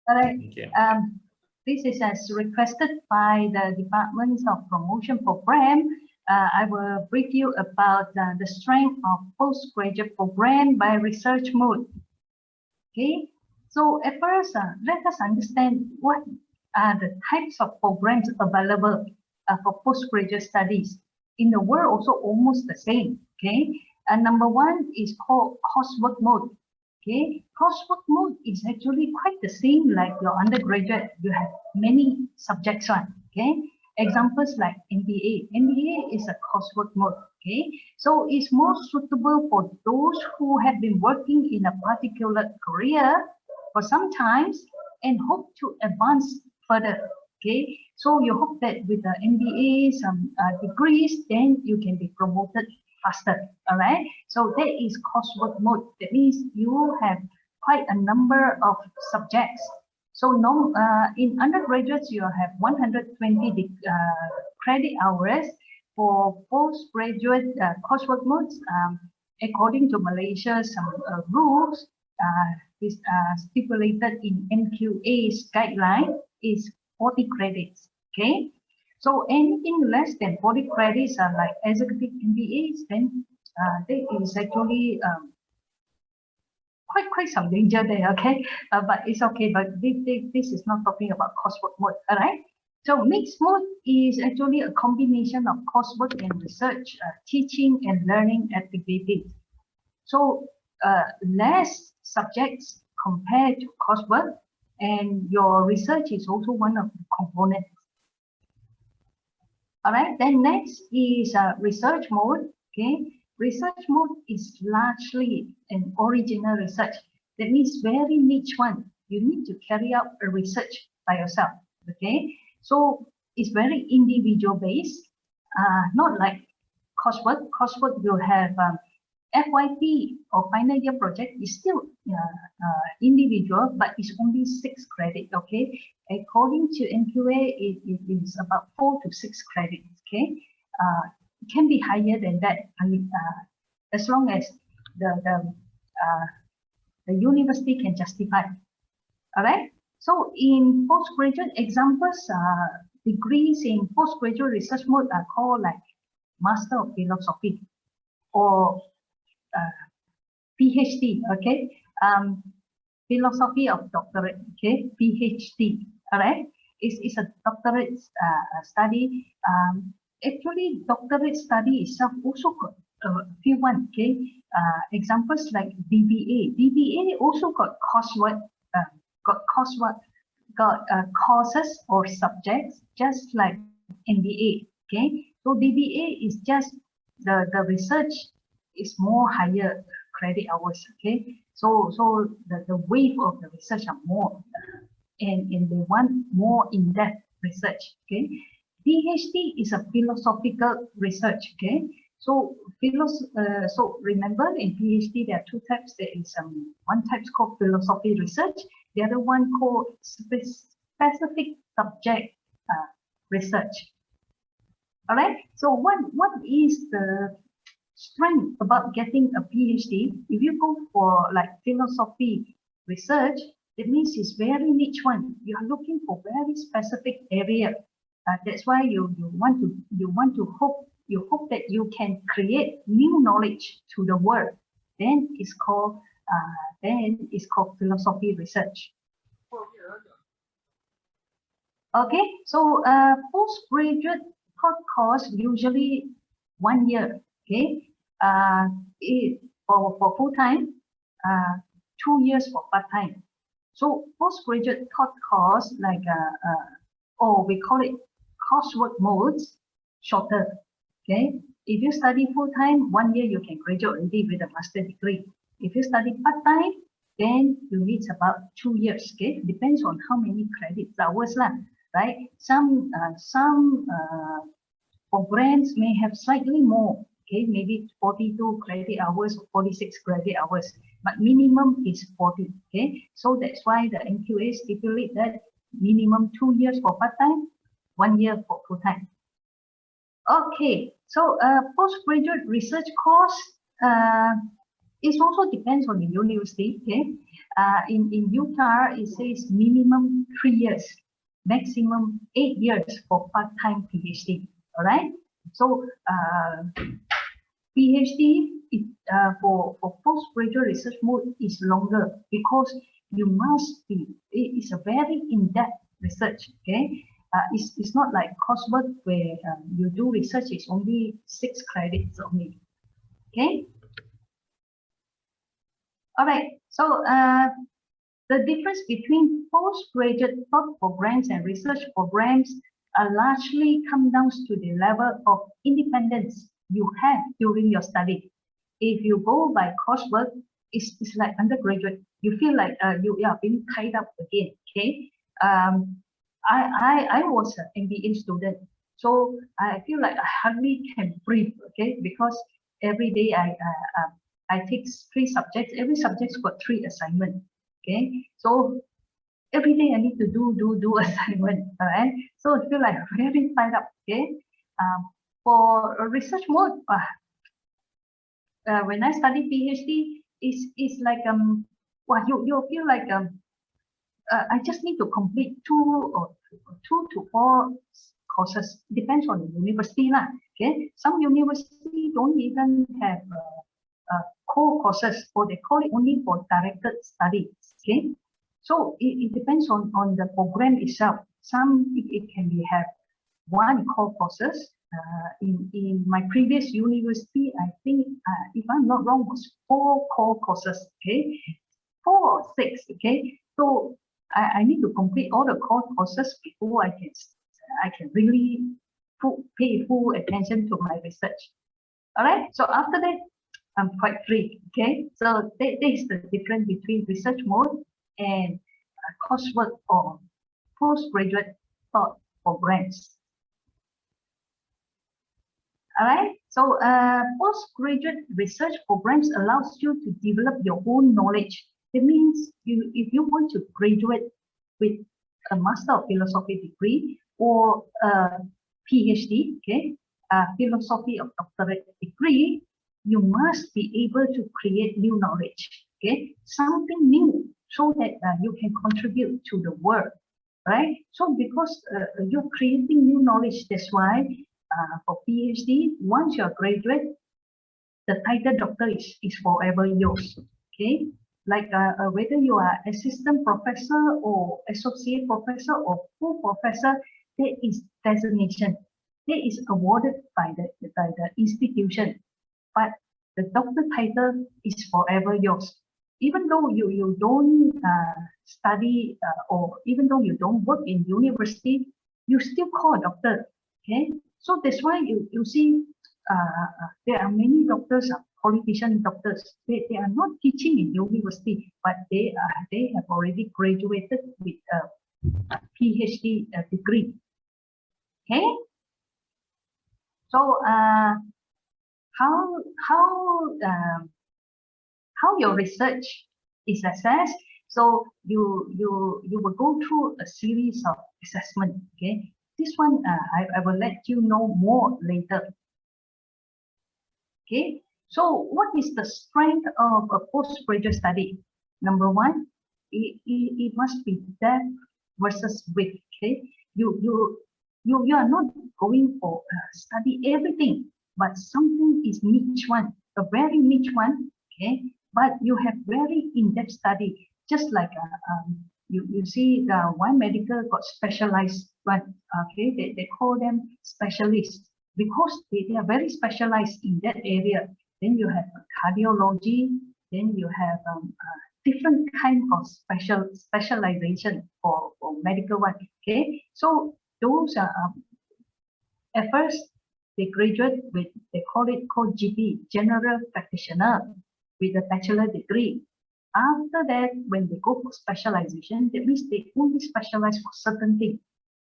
All right. This is as requested by the Department of Promotion Program. I will brief you about the strength of postgraduate program by research mode. Okay, so at first, let us understand what are the types of programs available for postgraduate studies. In the world, also almost the same. Okay, and number one is called coursework mode. Okay, coursework mode is actually quite the same like your undergraduate. You have many subjects on. Okay, examples like MBA. MBA is a coursework mode. Okay, so it's more suitable for those who have been working in a particular career for some time and hope to advance further. Okay, so you hope that with the MBA, some degrees, then you can be promoted faster. All right, so that is coursework mode. That means you have quite a number of subjects. So in undergraduates, you have 120 credit hours. For postgraduate coursework modes, according to Malaysia's rules, is stipulated in MQA's guideline is 40 credits. Okay, so anything less than 40 credits are like executive MBAs, then there is actually quite some danger there. Okay, but it's okay. But this is not talking about coursework mode. All right. So mixed mode is actually a combination of coursework and research, teaching and learning activities. So less subjects compared to coursework, and your research is also one of the components. All right, then next is research mode. Okay, research mode is largely an original research. That means very niche one. You need to carry out a research by yourself. Okay, so it's very individual based, not like coursework. Coursework will have FYP or final year project is still individual, but it's only 6 credits. Okay, according to MQA, it is about 4 to 6 credits. Okay, it can be higher than that. I mean, as long as the university can justify. All right. So in postgraduate examples, degrees in postgraduate research mode are called like Master of Philosophy or PhD. Okay, philosophy of doctorate. Okay, PhD. All right, it's a doctorate study. Actually, doctorate study itself also got a few one. Okay, examples like BBA. BBA also got coursework. Got courses or subjects just like MBA. Okay, so BBA is just the research is more higher credit hours. Okay, so the wave of the research are more, and they want more in-depth research. Okay, PhD is a philosophical research. Okay, so so remember in PhD there are 2 types. There is one type called philosophy research. The other one called specific subject research. All right. So what is the strength about getting a PhD? If you go for like philosophy research, it means it's very niche one. You are looking for very specific area. That's why you hope that you can create new knowledge to the world. Then it's called philosophy research. Okay, so postgraduate course usually 1 year. Okay, for full time, 2 years for part time. So postgraduate course like we call it coursework modes, shorter. Okay, if you study full time, 1 year you can graduate already with a master degree. If you study part time, then you need about 2 years. Okay, depends on how many credits hours lah, right? Some programs may have slightly more. Okay, maybe 42 credit hours or 46 credit hours, but minimum is 40. Okay, so that's why the MQA stipulate that minimum 2 years for part time, 1 year for full time. Okay, so postgraduate research course It also depends on the university. Okay, in Utah it says minimum 3 years, maximum 8 years for part-time PhD. All right. So PhD for postgraduate research mode is longer because you must be. It's a very in-depth research. Okay. It's not like coursework where you do research. It's only 6 credits only. Okay. All right. So the difference between postgraduate programs and research programs largely come down to the level of independence you have during your study. If you go by coursework, it's like undergraduate. You feel like you are being tied up again. Okay. I was an MBA student, so I feel like I hardly can breathe. Okay, because every day I take 3 subjects. Every subject's got 3 assignments. Okay, so every day I need to do assignment. All right, so I feel like very tied up. Okay, for a research mode, when I study PhD, it's like well, you feel like I just need to complete 2 to 4 courses. Depends on the university lah. Okay, some university don't even have core courses, or they call it only for directed studies. Okay, so it depends on the program itself. Some it can be have 1 core courses. In my previous university, I think if I'm not wrong, was 4 core courses. Okay, 4 or 6. Okay, so I need to complete all the core courses before I can really pay full attention to my research. All right, so after that, I'm quite free. Okay, so that is the difference between research mode and coursework or postgraduate programs. All right, so postgraduate research programs allows you to develop your own knowledge. It means if you want to graduate with a Master of Philosophy degree or a PhD, okay, a Philosophy of Doctorate degree, you must be able to create new knowledge, okay, something new, so that you can contribute to the world, right? So because you're creating new knowledge, that's why for PhD, once you're a graduate, the title doctor is forever yours, okay? Like whether you are assistant professor or associate professor or full professor, there is designation. There is awarded by the institution, but the doctor title is forever yours. Even though you don't study or even though you don't work in university, you still call a doctor. Okay, so that's why you see there are many doctors, politician doctors. They are not teaching in university, but they have already graduated with a PhD degree. Okay, so how your research is assessed. So you will go through a series of assessment. Okay, this one I will let you know more later. Okay, so what is the strength of a postgraduate study? Number 1, it must be depth versus width. Okay, you are not going for study everything, but something is niche one, a very niche one. Okay, but you have very in-depth study, just like you see the one medical got specialized one. Okay, they call them specialists because they are very specialized in that area. Then you have cardiology, then you have different kind of specialization for medical one. Okay, so those are at first they graduate with, they call GP, general practitioner, with a bachelor degree. After that, when they go for specialization, that means they only specialize for certain things,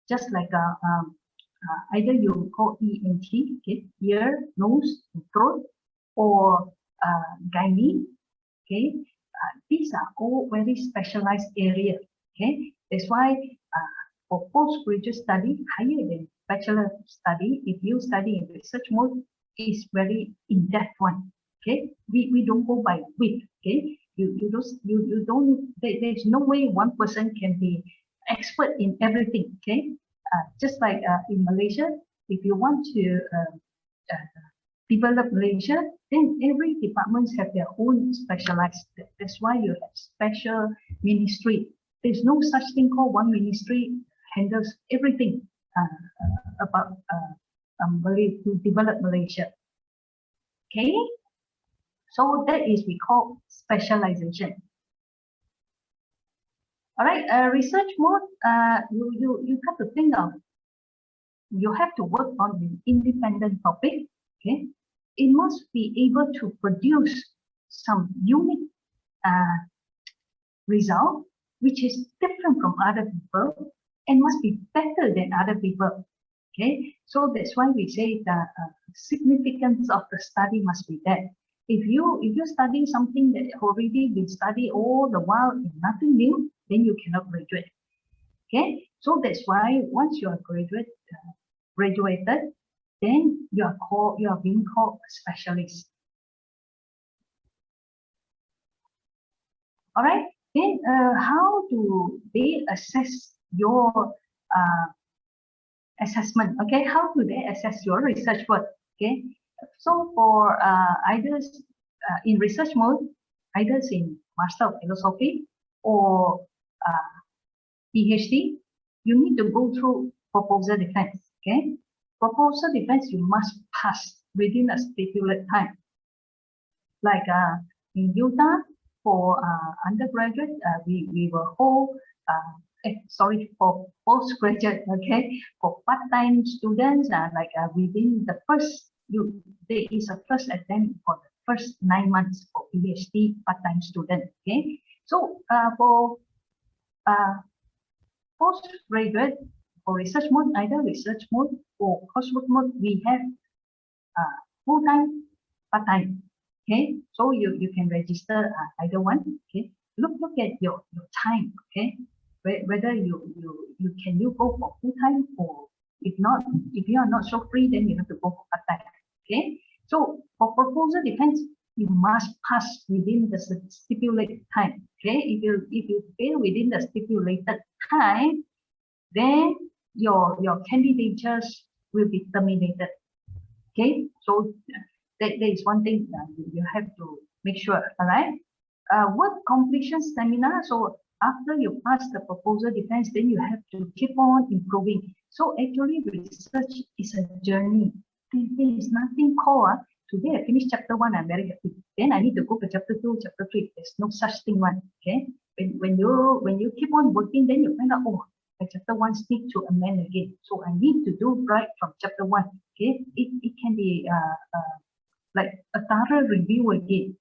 just like either you call ENT, okay, ear, nose, and throat, or gynae, okay. These are all very specialized area. Okay, that's why for postgraduate study, higher than bachelor study, if you study in research mode, is very in-depth one. Okay, we don't go by with. Okay, you don't. There's no way one person can be expert in everything. Okay, just like in Malaysia, if you want to develop Malaysia, then every departments have their own specialized. That's why you have special ministry. There's no such thing called one ministry handles everything about to develop Malaysia. Okay, so that is we call specialization. All right, research mode. You have to think of. You have to work on an independent topic. Okay, it must be able to produce some unique result, which is different from other people and must be better than other people. Okay, so that's why we say the significance of the study must be there. If you're studying something that already been studied all the while and nothing new, then you cannot graduate. Okay, so that's why once you are graduated, then you are being called a specialist. All right. Then how do they assess your assessment? Okay, how do they assess your research work? Okay, so for either in research mode, either in Master of Philosophy or PhD, you need to go through proposal defense. Okay, proposal defense you must pass within a stipulated time. Like in Utah for undergraduate, we will hold for postgraduate. Okay, for part-time students, within the first there is a first attempt for the first 9 months for PhD part-time student. Okay, so for postgraduate for research mode, either research mode or coursework mode, we have full-time, part-time. Okay, so you can register either one. Okay, look at your time. Okay, whether you can go for full-time, or if not, if you are not so free, then you have to go for part-time. Okay, so for proposal defense, you must pass within the stipulated time. Okay, if you fail within the stipulated time, then your candidatures will be terminated. Okay, so that is one thing you have to make sure. All right, work completion seminar. So after you pass the proposal defense, then you have to keep on improving. So actually, research is a journey. There is nothing called today I finished chapter 1, I'm very happy. Then I need to go to chapter 2, chapter 3. There's no such thing one. Okay, when you keep on working, then you find out, oh, chapter 1 need to amend again. So I need to do right from chapter 1. Okay, it can be like a thorough review again.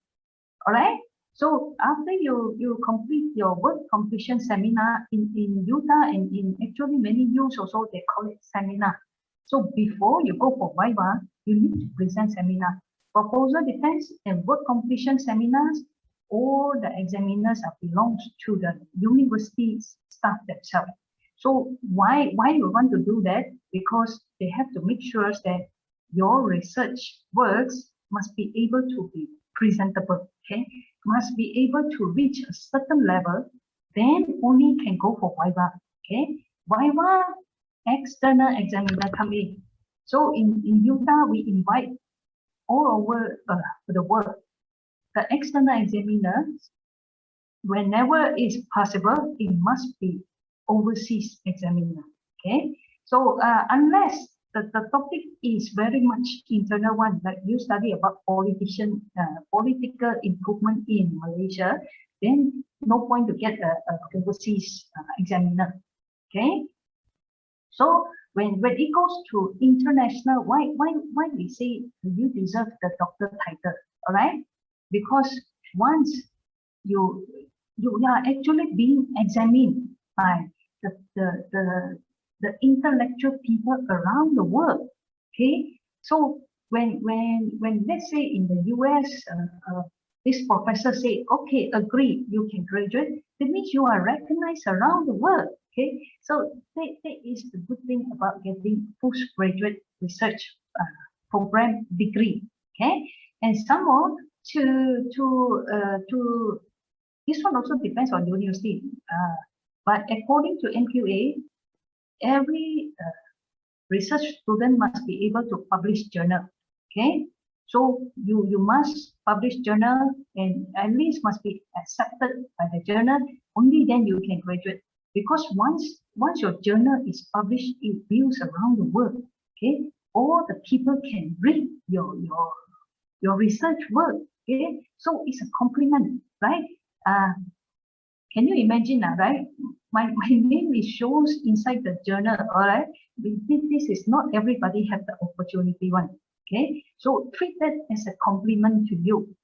All right. So after you complete your work completion seminar in Utah and in actually many U's also they call it seminar. So before you go for Viva, you need to present seminar. Proposal defense and work completion seminars, all the examiners belongs to the university staff themselves. So why you want to do that? Because they have to make sure that your research works must be able to be presentable. Okay, must be able to reach a certain level, then only can go for Viva. Okay, Viva external examiner come in. So in Utah, we invite all over the world the external examiners. Whenever is possible, it must be overseas examiner. Okay, so unless the topic is very much internal one, like you study about political improvement in Malaysia, then no point to get a overseas examiner. Okay, so when it goes to international, why we say you deserve the doctor title? All right, because once you are actually being examined by the intellectual people around the world. Okay, so when let's say in the US, this professor say, okay, agree, you can graduate, that means you are recognized around the world. Okay, so that is the good thing about getting postgraduate research program degree. Okay, and some more, this one also depends on university, but according to NQA, every research student must be able to publish journal. Okay, so you must publish journal and at least must be accepted by the journal. Only then you can graduate, because once your journal is published in views around the world, okay, all the people can read your research work. Okay, so it's a compliment, right? Can you imagine now, right? My name is shows inside the journal, all right? This is not everybody have the opportunity one, okay? So treat that as a compliment to you.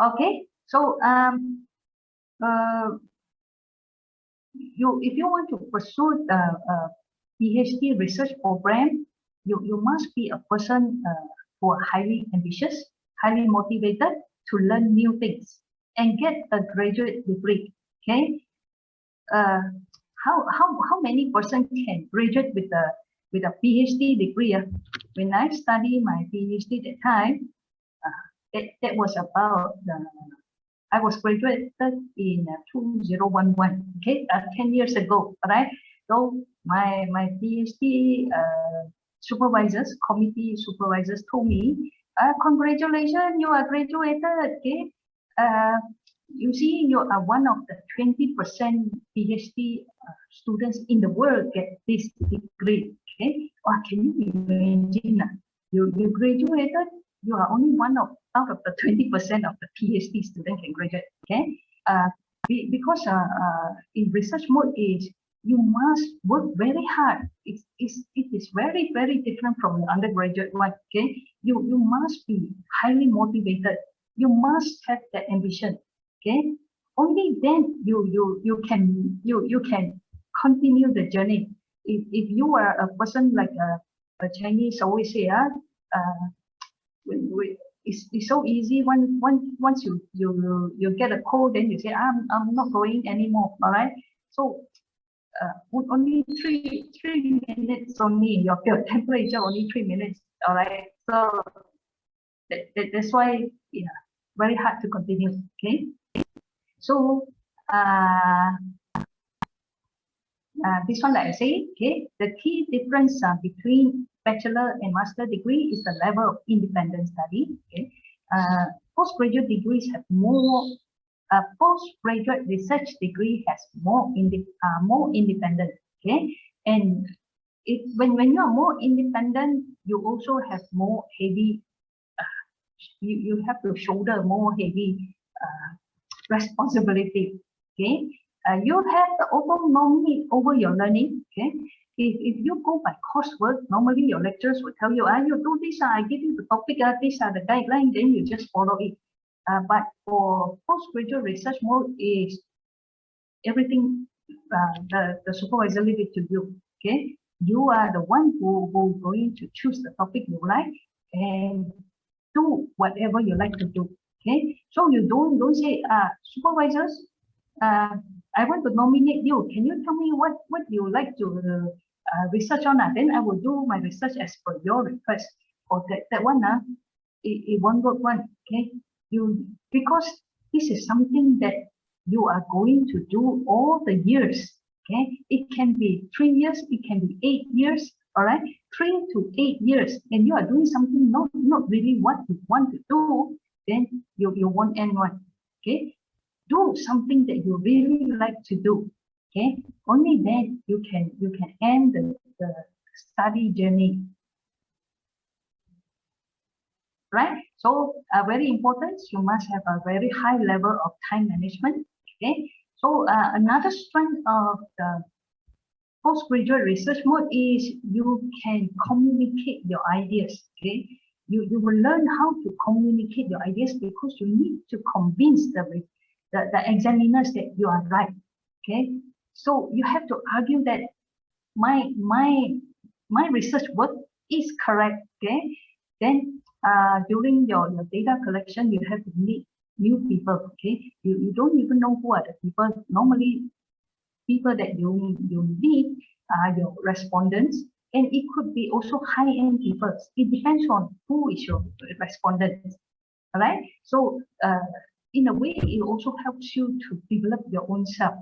Okay, so if you want to pursue the PhD research program, you must be a person who are highly ambitious, highly motivated to learn new things and get a graduate degree. Okay, how many person can graduate with a PhD degree? When I studied my PhD that time, that was about I was graduated in 2011. Okay, 10 years ago. Right. So my PhD supervisors, committee supervisors told me, congratulations, you are graduated. Okay, you see, you are one of the 20% PhD students in the world get this degree. Okay, or can you imagine? You graduated, you are only one out of the 20% of the PhD student can graduate. Okay, because in research mode is you must work very hard. It is very, very different from the undergraduate one. Okay, you must be highly motivated. You must have that ambition. Okay, only then you can continue the journey. If you are a person like a Chinese always say, it's so easy. Once you get a cold, then you say, I'm not going anymore. All right, so. Only three minutes only, your temperature only 3 minutes. All right, so that's why, yeah, very hard to continue. Okay, so this one, like I say, okay, the key difference between bachelor and master degree is the level of independent study. Okay, postgraduate degrees have more. A postgraduate research degree has more independent. Okay, and when you are more independent, you also have more heavy. You have to shoulder more heavy responsibility. Okay, you have the autonomy over your learning. Okay, if you go by coursework, normally your lecturers will tell you, you do this, I give you the topic, these are the guidelines, then you just follow it. But for postgraduate research mode is everything the supervisor leave it to you. Okay, you are the one who going to choose the topic you like and do whatever you like to do. Okay, so you don't say, supervisors, I want to nominate you. Can you tell me what you like to research on? Then I will do my research as per your request. Or that one, it won't work one. Okay. Because this is something that you are going to do all the years. Okay, it can be 3 years, it can be 8 years. All right, 3 to 8 years, and you are doing something not really what you want to do. Then you won't end one. Okay, do something that you really like to do. Okay, only then you can end the study journey. Right, so very important, you must have a very high level of time management. Okay, so another strength of the postgraduate research mode is you can communicate your ideas. Okay, you will learn how to communicate your ideas because you need to convince the examiners that you are right. Okay, so you have to argue that my research work is correct. Okay, then during your data collection, you have to meet new people. Okay, you don't even know who are the people. Normally, people that you meet are your respondents and it could be also high-end people. It depends on who is your respondent. All right. So in a way, it also helps you to develop your own self.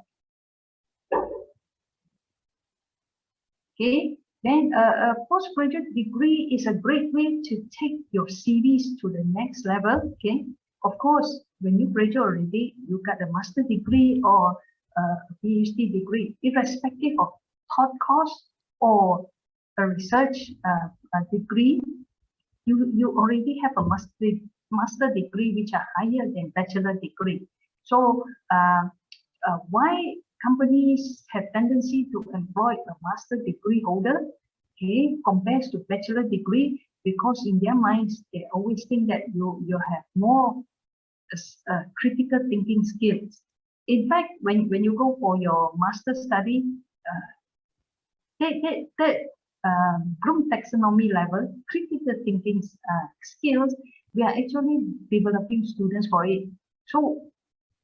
Okay. Then a postgraduate degree is a great way to take your CVs to the next level. Okay. Of course, when you graduate already, you got a master degree or a PhD degree, irrespective of taught course or a research degree. You already have a master degree which are higher than bachelor degree. So why companies have tendency to employ a master degree holder, okay, compared to bachelor degree, because in their minds they always think that you have more critical thinking skills. In fact, when you go for your master study, Bloom taxonomy level, critical thinking skills, we are actually developing students for it. So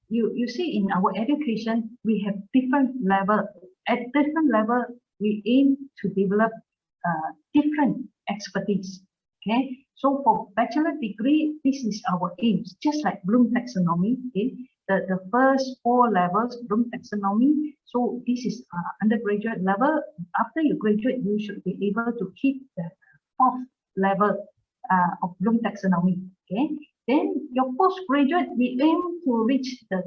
you see, in our education, we have different level. At different level, we aim to develop different expertise. Okay, so for bachelor degree, this is our aim, just like Bloom taxonomy. Okay, the first 4 levels, Bloom taxonomy. So this is undergraduate level. After you graduate, you should be able to keep the 4th level of Bloom taxonomy. Okay, then your postgraduate, we aim to reach the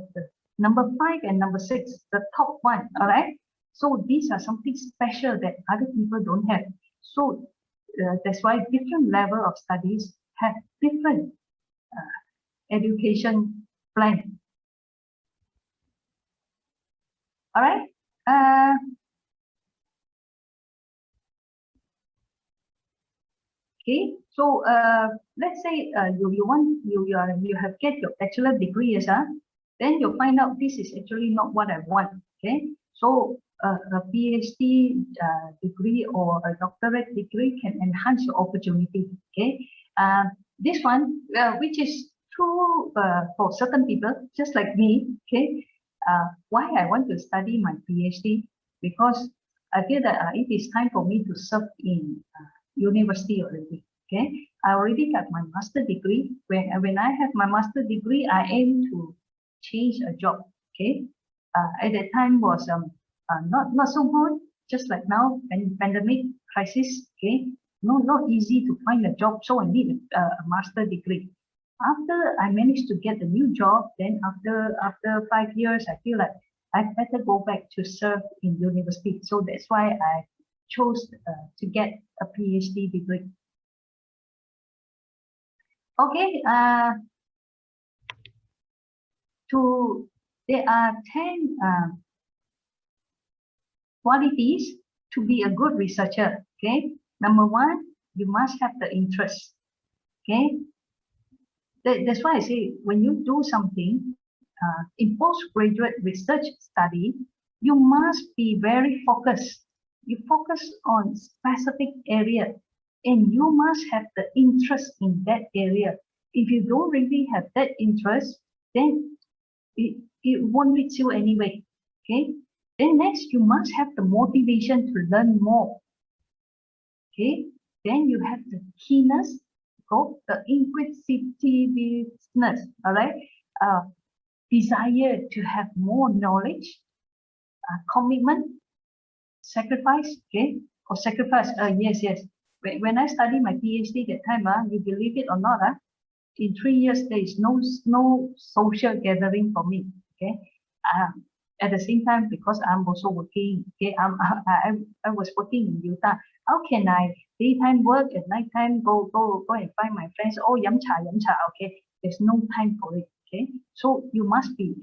number 5 and number 6, the top one. All right. So these are something special that other people don't have. So that's why different level of studies have different education plan. All right. Okay. So let's say you have get your bachelor degree, then you'll find out this is actually not what I want. Okay. So a PhD degree or a doctorate degree can enhance your opportunity. Okay. This one, which is true for certain people, just like me. Okay. Why I want to study my PhD? Because I feel that it is time for me to serve in university already. Okay. I already got my master degree. When I have my master degree, I aim to change a job. Okay. At that time was not so good, just like now, pandemic crisis. Okay, not easy to find a job, so I need a master degree. After I managed to get a new job, then after 5 years, I feel like I better go back to serve in university. So that's why I chose to get a PhD degree. Okay, there are 10 qualities to be a good researcher. Okay, number 1, you must have the interest. Okay, that's why I say when you do something in postgraduate research study, you must be very focused. You focus on specific area, and you must have the interest in that area. If you don't really have that interest, then it won't reach you anyway. Okay. Then next, you must have the motivation to learn more. Okay. Then you have the keenness, the inquisitiveness. All right. Desire to have more knowledge, commitment, sacrifice. Okay. Or sacrifice. Yes. When I studied my PhD that time, you believe it or not, in 3 years there is no social gathering for me. Okay. At the same time, because I'm also working, okay, I was working in Utah. How can I daytime work, at nighttime go and find my friends? Oh, yum cha. Okay, there's no time for it. Okay, so you must be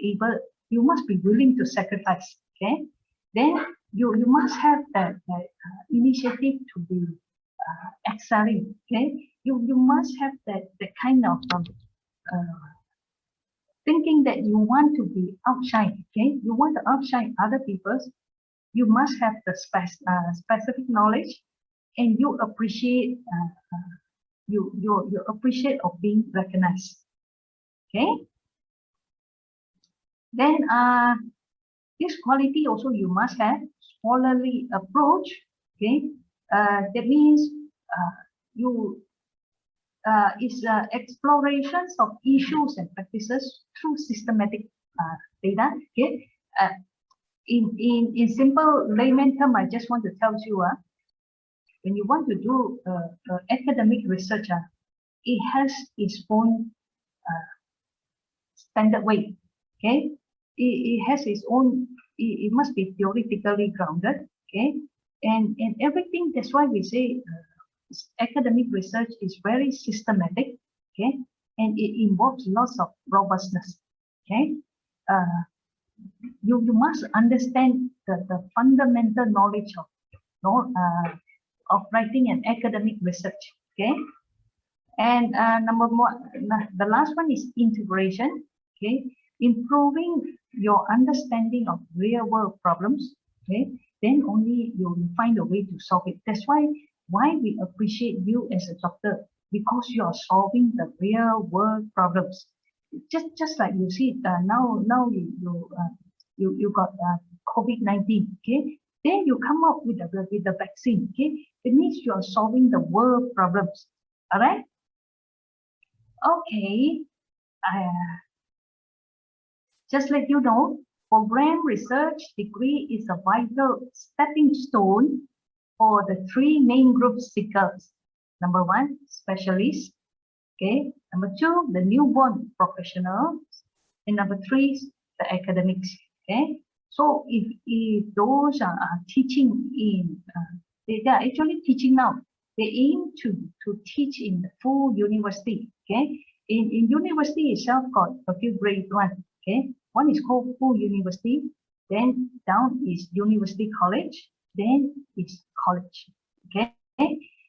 willing to sacrifice. Okay, then you must have that initiative to be excelling. Okay, you must have that kind of thinking that you want to be outshine. Okay, you want to outshine other people. You must have the specific knowledge, and you appreciate you appreciate of being recognized. Okay, then this quality also you must have scholarly approach. Okay, That means you is explorations of issues and practices through systematic data. Okay. In simple layman term, I just want to tell you, when you want to do academic research, it has its own standard way. Okay, it has its own. It must be theoretically grounded. Okay, and everything. That's why we say academic research is very systematic. Okay, and it involves lots of robustness. Okay, you must understand the fundamental knowledge of writing and academic research. Okay, and the last one is integration. Okay, improving your understanding of real world problems. Okay, then only you will find a way to solve it. That's why we appreciate you as a doctor, because you are solving the real world problems. Just like you see now you got COVID-19. Okay, then you come up with the vaccine. Okay, it means you are solving the world problems. All right. Okay. Just let you know, program research degree is a vital stepping stone for the three main group seekers. Number one, specialists. Okay. Number two, the newborn professionals. And number three, the academics. Okay. So if those are teaching in, they are actually teaching now. They aim to teach in the full university. Okay. In university itself got a few grade one. Okay. One is called full university. Then down is university college. Then it's college. Okay.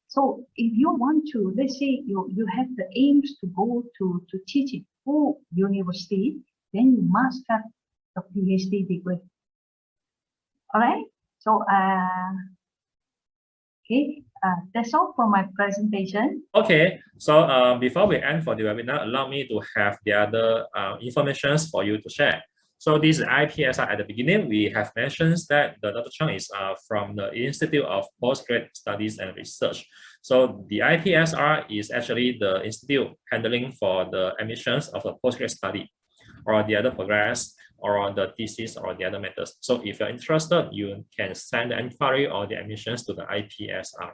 So if you want to, let's say you have the aims to go to teach in full university, then you must have a PhD degree. All right. So okay, that's all for my presentation. Okay. So before we end for the webinar, allow me to have the other informations for you to share. So this IPSR at the beginning, we have mentioned that the Dr. Chang is from the Institute of Postgraduate Studies and Research. So the IPSR is actually the institute handling for the admissions of the postgraduate study or the other progress or the thesis or the other matters. So if you're interested, you can send the inquiry or the admissions to the IPSR.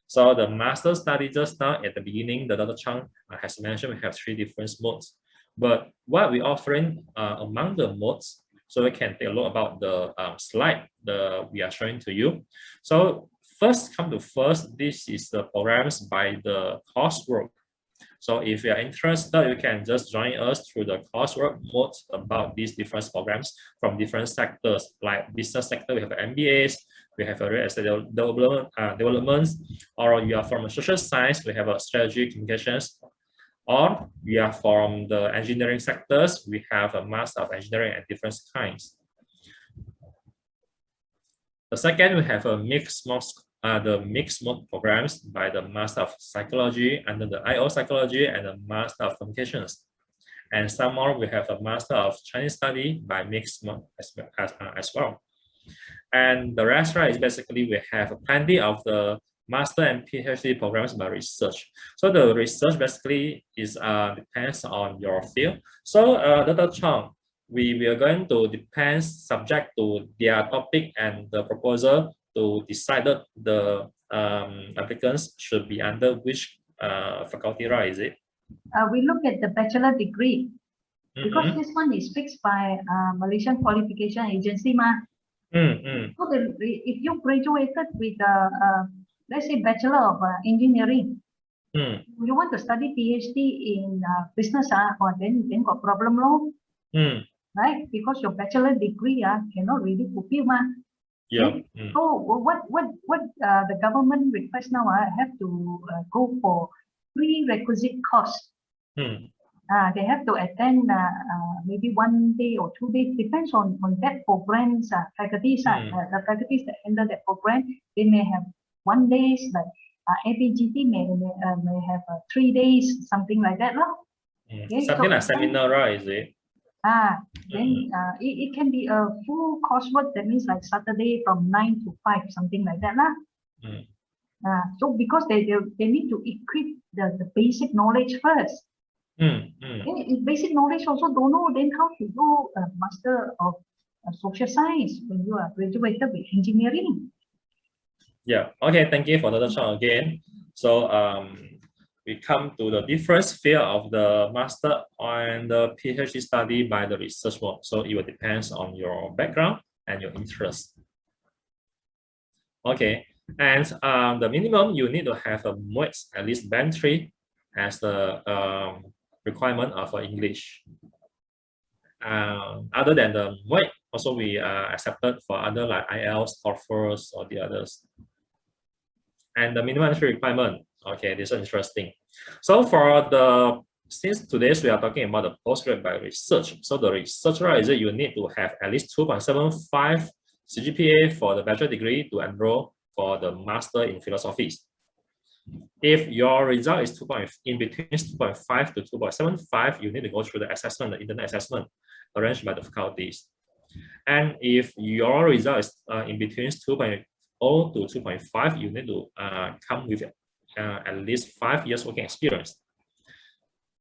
So the master study just now at the beginning, the Dr. Chang has mentioned we have three different modes. But what we're offering among the modes, so we can take a look about the slide we are showing to you. So first come to first, this is the programs by the coursework. So if you are interested, you can just join us through the coursework mode about these different programs from different sectors. Like business sector, we have MBAs, we have a real estate developments, or you are from a social science, we have a strategy communications, or we are from the engineering sectors, we have a master of engineering at different kinds. The second, we have a mixed mode programs by the Master of Psychology under the IO Psychology and the Master of Communications. And some more, we have a Master of Chinese Study by mixed mode as well. And the rest, right, is basically we have plenty of the Master and PhD programs by research. So the research basically is depends on your field. So Dr. Chang, we are going to depend subject to their topic and the proposal to decide that the applicants should be under which faculty, right? Is it? We look at the bachelor degree because this one is fixed by Malaysian Qualification Agency, ma. So if you graduated with let's say Bachelor of Engineering, you want to study PhD in business, or then got problem, lo. Right? Because your bachelor degree cannot really fulfill, ma. Yeah. So what the government request now? I have to go for prerequisite course. They have to attend maybe 1 day or 2 days, depends on that program's faculties. The faculties that handle that program, they may have 1 day, like APGT may have 3 days, something like that, no? Okay, something like seminar, right? Is it? Then it can be a full coursework. That means like Saturday from 9 to 5, something like that, lah. So because they need to equip the basic knowledge first. If basic knowledge also don't know, then how to do a Master of Social Science when you are graduated with engineering? Yeah. Okay. Thank you for Dr. Chong again. So we come to the different sphere of the master and the PhD study by the research mode. So it will depends on your background and your interest. Okay. And the minimum you need to have a MOET at least band 3 as the requirement of English. Other than the MOET, also we are accepted for other like IELTS, TOEFL, or the others. And the minimum entry requirement. Okay, this is interesting. So since today we are talking about the postgrad by research. So the research, right, is that you need to have at least 2.75 CGPA for the bachelor degree to enroll for the master in philosophy. If your result is in between 2.5 to 2.75, you need to go through the assessment, the internal assessment arranged by the faculties. And if your result is in between 2.0 to 2.5, you need to come with at least 5 years working experience.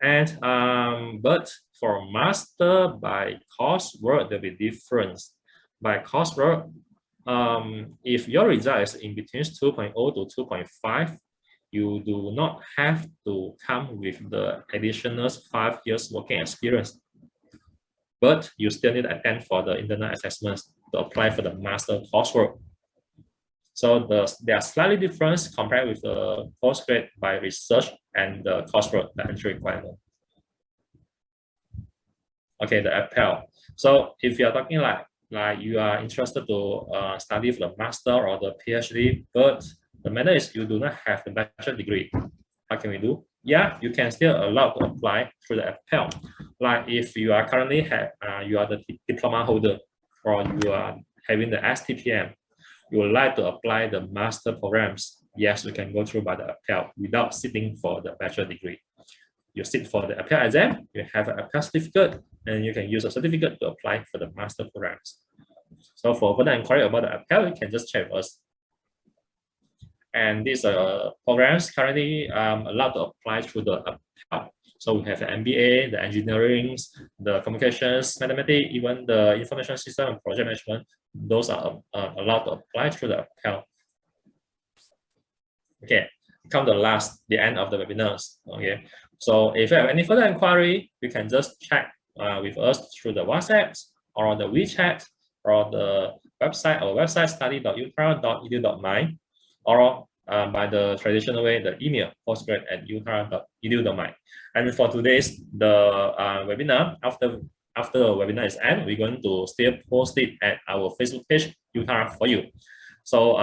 And but for master by coursework, there'll be difference. By coursework, if your result is in between 2.0 to 2.5, you do not have to come with the additional 5 years working experience, but you still need to attend for the internal assessments to apply for the master coursework. So they are slightly different compared with the postgrad by research and the coursework, the entry requirement. Okay, the appel. So if you are talking like you are interested to study for the master or the PhD, but the matter is you do not have the bachelor degree. What can we do? Yeah, you can still allow to apply through the appel. Like if you are currently you are the diploma holder or you are having the STPM, you would like to apply the master programs. Yes, you can go through by the appel without sitting for the bachelor degree. You sit for the appel exam, you have an appel certificate, and you can use a certificate to apply for the master programs. So for further inquiry about the appel, you can just check with us. And these programs currently allowed to apply through the appel. So we have the MBA, the engineering, the communications, mathematics, even the information system and project management. Those are allowed to apply through the appel. Okay, come to the end of the webinars. Okay, so if you have any further inquiry, you can just check with us through the WhatsApp or the WeChat or the website study.utra.edu.my or by the traditional way, the email postgrad@utra.edu.my. And for today's webinar, after the webinar is end, we're going to still post it at our Facebook page, UTAR for you. So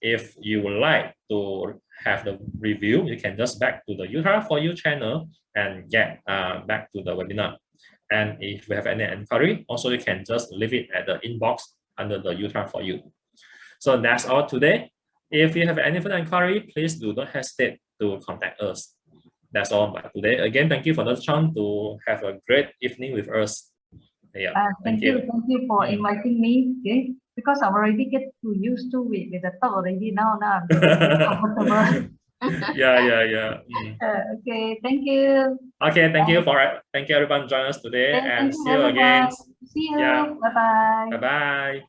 if you would like to have the review, you can just back to the UTAR for you channel and get back to the webinar. And if you have any inquiry, also you can just leave it at the inbox under the UTAR for you. So that's all today. If you have any further inquiry, please do not hesitate to contact us. That's all by today. Again, thank you for Dr. Chong to have a great evening with us. Yeah, thank you for inviting me. Okay, because I already get too used to it with the talk already. Now I'm comfortable. Yeah. Okay, thank you. Okay, thank you everyone joining us today, and see you everyone. again. See you. Yeah. Bye bye. Bye bye.